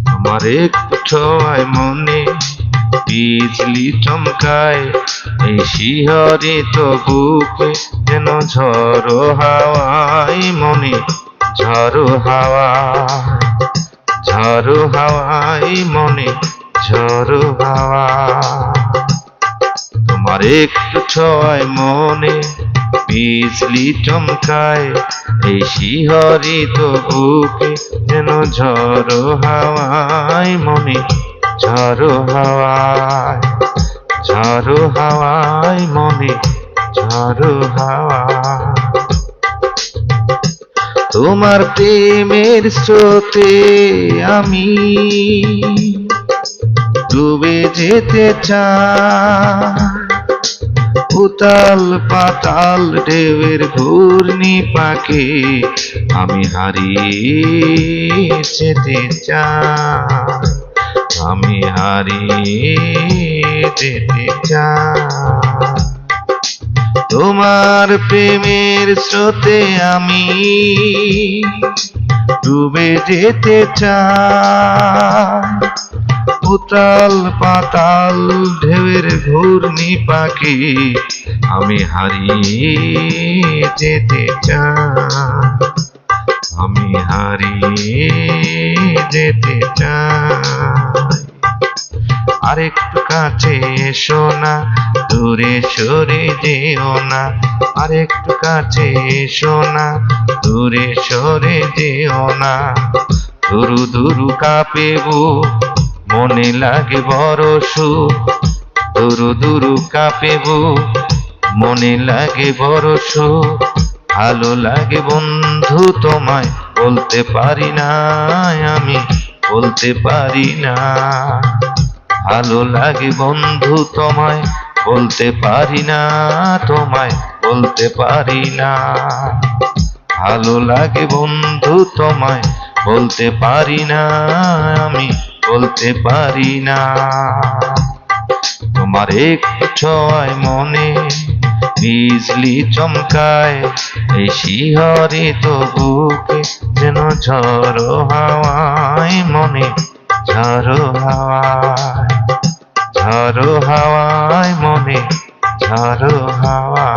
তোমার একটু ছোঁয়ায় মনে বিজলি চমকায়, এই শিহরিত বুকে যেন ঝড়ো হাওয়ায় মনে, ঝড়ো হাওয়ায়, ঝড়ো হাওয়ায় মনে, ঝড়ো হাওয়া। তোমার একটু ছোঁয়ায় মনে বিজলি চমকায়, এই শিহরিত বুকে যেন ঝড়ো হাওয়ায় মনে, ঝড়ো হাওয়ায়, ঝড়ো হাওয়ায় মনে, ঝড়ো হাওয়া। তোমার প্রেমের স্রোতে আমি ডুবে যেতে চাই, উতাল পাতাল ঢেউয়ের ঘূর্ণি পাকে আমি হারিয়ে যেতে চাই, আমি হারিয়ে যেতে চাই। তোমার প্রেমের স্রোতে আমি ডুবে যেতে চাই, উতাল পাতাল ঢেউয়ের ঘূর্ণি পাকে আমি হারিয়ে যেতে চাই, আমি হারিয়ে যেতে চাই। আরেকটু কাছে এসো না, দূরে সরে যেও না, আরেকটু কাছে এসো না, দূরে সরে যেও না। দুরু দুরু কাঁপে বুক, মনে লাগে বড় সুখ, দুরু দুরু কাঁপে বুক, মনে লাগে বড় সুখ। ভালো লাগে বন্ধু তোমায়, বলতে পারি না আমি, বলতে পারি না। ভালো লাগে বন্ধু তোমায়, বলতে পারি না তোমায়, বলতে পারি না। ভালো লাগে বন্ধু তোমায়, বলতে পারি না আমি, বলতে পারি না। তোমার একটু ছোঁয়ায় মনে বিজলি চমকায়, এই শিহরিত বুকে যেন ঝড়ো হাওয়ায় মনে, ঝড়ো হাওয়ায়, ঝড়ো হাওয়ায় মনে, ঝড়ো হাওয়া।